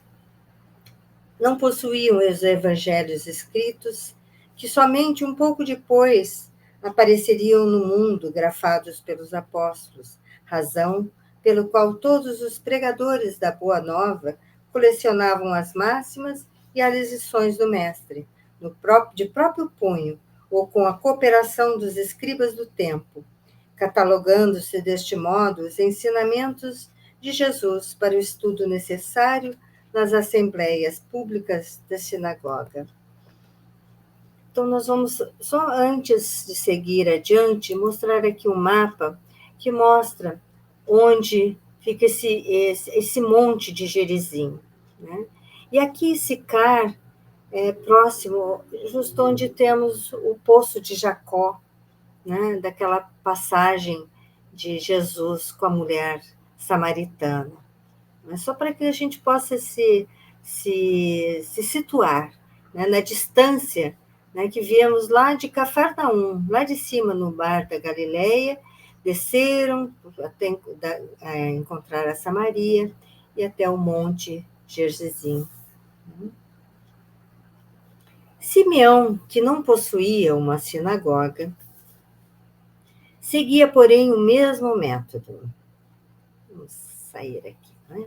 não possuíam os evangelhos escritos, que somente um pouco depois apareceriam no mundo, grafados pelos apóstolos, razão pelo qual todos os pregadores da Boa Nova colecionavam as máximas e as lições do mestre, de próprio punho, ou com a cooperação dos escribas do tempo, catalogando-se deste modo os ensinamentos de Jesus para o estudo necessário nas assembleias públicas da sinagoga. Então, nós vamos, só antes de seguir adiante, mostrar aqui um mapa que mostra onde fica esse monte de Gerizim, né? E aqui Sicar é próximo, justo onde temos o poço de Jacó, né? Daquela passagem de Jesus com a mulher samaritana. Mas só para que a gente possa se situar, né, na distância, né, que viemos lá de Cafarnaum, lá de cima no mar da Galileia, desceram até encontrar a Samaria e até o monte Gerizim. Simeão, que não possuía uma sinagoga, seguia, porém, o mesmo método. Vamos sair aqui, né?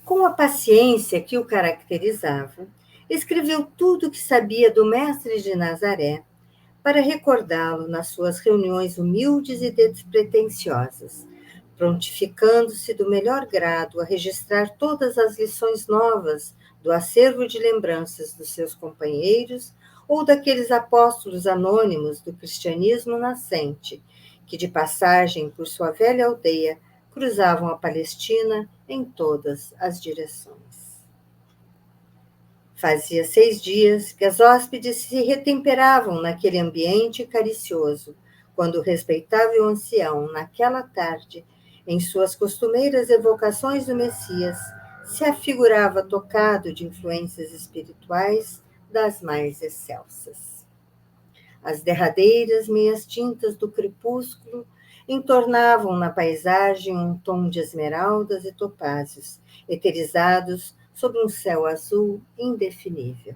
Com a paciência que o caracterizava, escreveu tudo o que sabia do mestre de Nazaré para recordá-lo nas suas reuniões humildes e despretensiosas, prontificando-se do melhor grado a registrar todas as lições novas do acervo de lembranças dos seus companheiros ou daqueles apóstolos anônimos do cristianismo nascente, que de passagem por sua velha aldeia cruzavam a Palestina em todas as direções. Fazia 6 dias que as hóspedes se retemperavam naquele ambiente caricioso, quando o respeitável ancião, naquela tarde, em suas costumeiras evocações do Messias, se afigurava tocado de influências espirituais das mais excelsas. As derradeiras meias tintas do crepúsculo entornavam na paisagem um tom de esmeraldas e topázios, eterizados sobre um céu azul indefinível.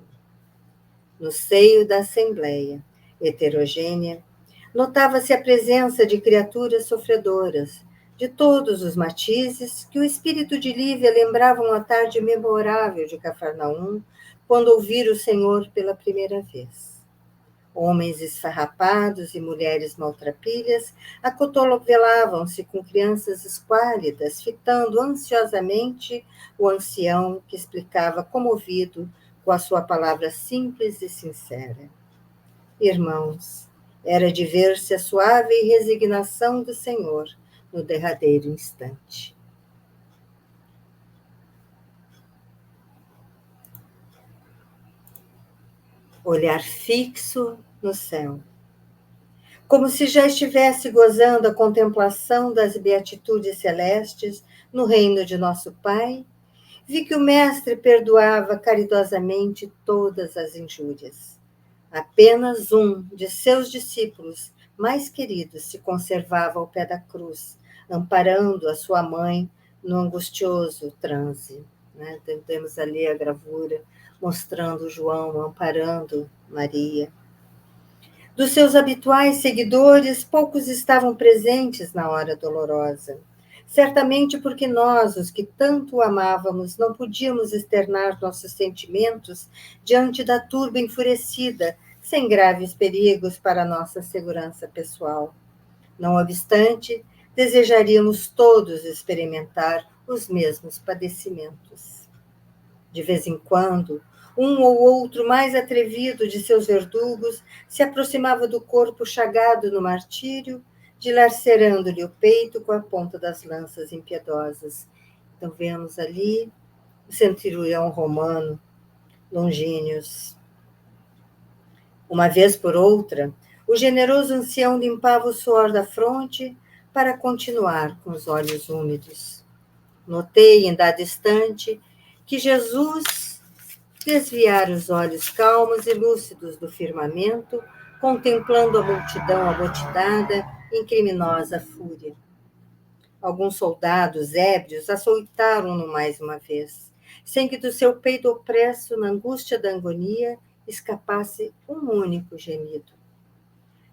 No seio da assembleia, heterogênea, notava-se a presença de criaturas sofredoras, de todos os matizes que o espírito de Lívia lembrava uma tarde memorável de Cafarnaum, quando ouvira o Senhor pela primeira vez. Homens esfarrapados e mulheres maltrapilhas acotovelavam-se com crianças esquálidas, fitando ansiosamente o ancião que explicava comovido com a sua palavra simples e sincera. Irmãos, era de ver-se a suave resignação do Senhor no derradeiro instante. Olhar fixo no céu, como se já estivesse gozando a contemplação das beatitudes celestes no reino de nosso Pai, vi que o Mestre perdoava caridosamente todas as injúrias. Apenas um de seus discípulos mais queridos se conservava ao pé da cruz, amparando a sua mãe no angustioso transe. Né? Temos ali a gravura mostrando João amparando Maria. Dos seus habituais seguidores, poucos estavam presentes na hora dolorosa. Certamente porque nós, os que tanto o amávamos, não podíamos externar nossos sentimentos diante da turba enfurecida, sem graves perigos para nossa segurança pessoal. Não obstante, desejaríamos todos experimentar os mesmos padecimentos. De vez em quando, um ou outro mais atrevido de seus verdugos se aproximava do corpo chagado no martírio, dilacerando-lhe o peito com a ponta das lanças impiedosas. Então vemos ali o centurião romano, Longínquos. Uma vez por outra, o generoso ancião limpava o suor da fronte para continuar com os olhos úmidos. Notei, em dado instante, que Jesus desviara os olhos calmos e lúcidos do firmamento, contemplando a multidão amotinada em criminosa fúria. Alguns soldados ébrios açoitaram-no mais uma vez, sem que do seu peito opresso, na angústia da agonia, escapasse um único gemido.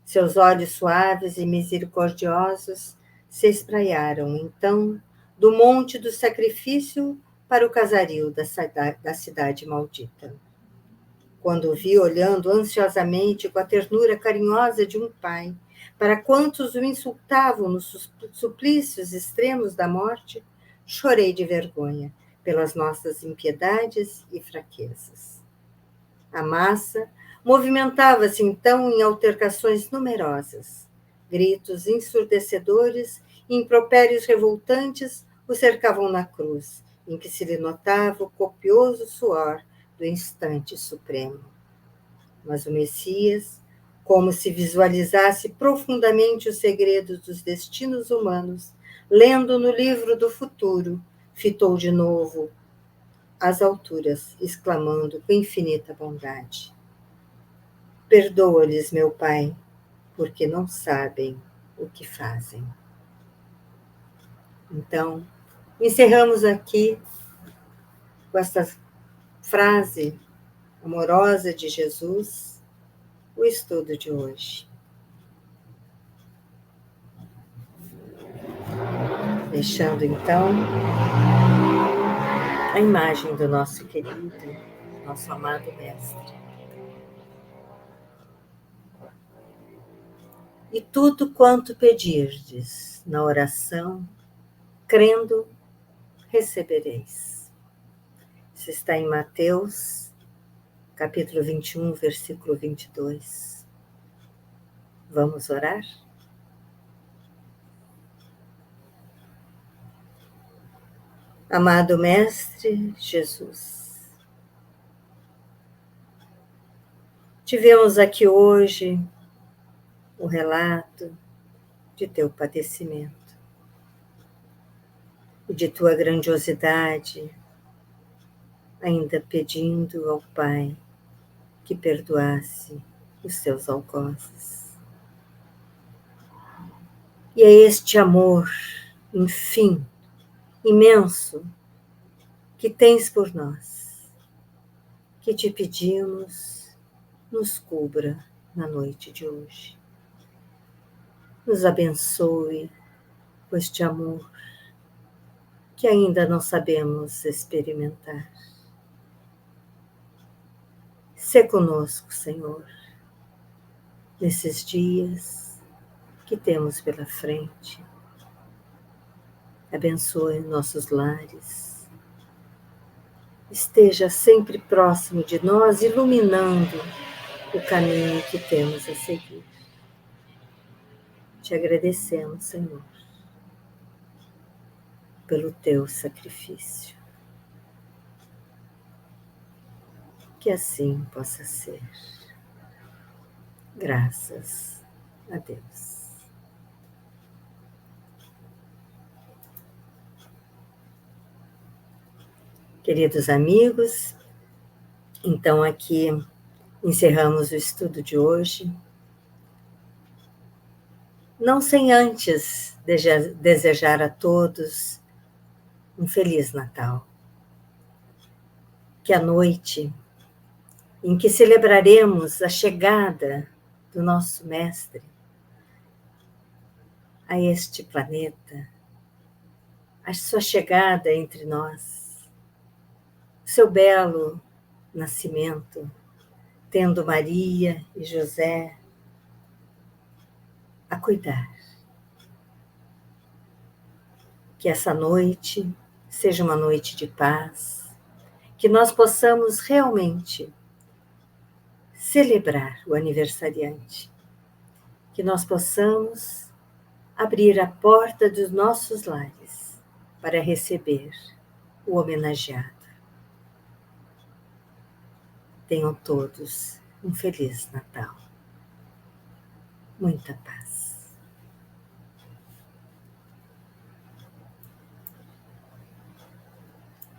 Seus olhos suaves e misericordiosos se espraiaram, então, do monte do sacrifício para o casaril da cidade maldita. Quando o vi olhando ansiosamente com a ternura carinhosa de um pai, para quantos o insultavam nos suplícios extremos da morte, chorei de vergonha pelas nossas impiedades e fraquezas. A massa movimentava-se então em altercações numerosas. Gritos ensurdecedores e impropérios revoltantes o cercavam na cruz, em que se lhe notava o copioso suor do instante supremo. Mas o Messias, como se visualizasse profundamente os segredos dos destinos humanos, lendo no livro do futuro, fitou de novo às alturas, exclamando com infinita bondade: perdoa-lhes, meu Pai, porque não sabem o que fazem. Então, encerramos aqui com esta frase amorosa de Jesus, o estudo de hoje. Deixando, então, a imagem do nosso querido, nosso amado Mestre. E tudo quanto pedirdes na oração, crendo, recebereis. Isso está em Mateus, capítulo 21, versículo 22. Vamos orar? Amado Mestre Jesus, tivemos aqui hoje o relato de teu padecimento e de tua grandiosidade, ainda pedindo ao Pai que perdoasse os seus algozes. E é este amor, enfim, imenso, que tens por nós, que te pedimos, nos cubra na noite de hoje. Nos abençoe com este amor que ainda não sabemos experimentar. Sê conosco, Senhor, nesses dias que temos pela frente. Abençoe nossos lares. Esteja sempre próximo de nós, iluminando o caminho que temos a seguir. Te agradecemos, Senhor, pelo teu sacrifício. Que assim possa ser. Graças a Deus. Queridos amigos, então aqui encerramos o estudo de hoje. Não sem antes desejar a todos um Feliz Natal. Que a noite em que celebraremos a chegada do nosso Mestre a este planeta, a sua chegada entre nós, seu belo nascimento, tendo Maria e José a cuidar. Que essa noite seja uma noite de paz, que nós possamos realmente celebrar o aniversariante, que nós possamos abrir a porta dos nossos lares para receber o homenageado. Tenham todos um Feliz Natal. Muita paz.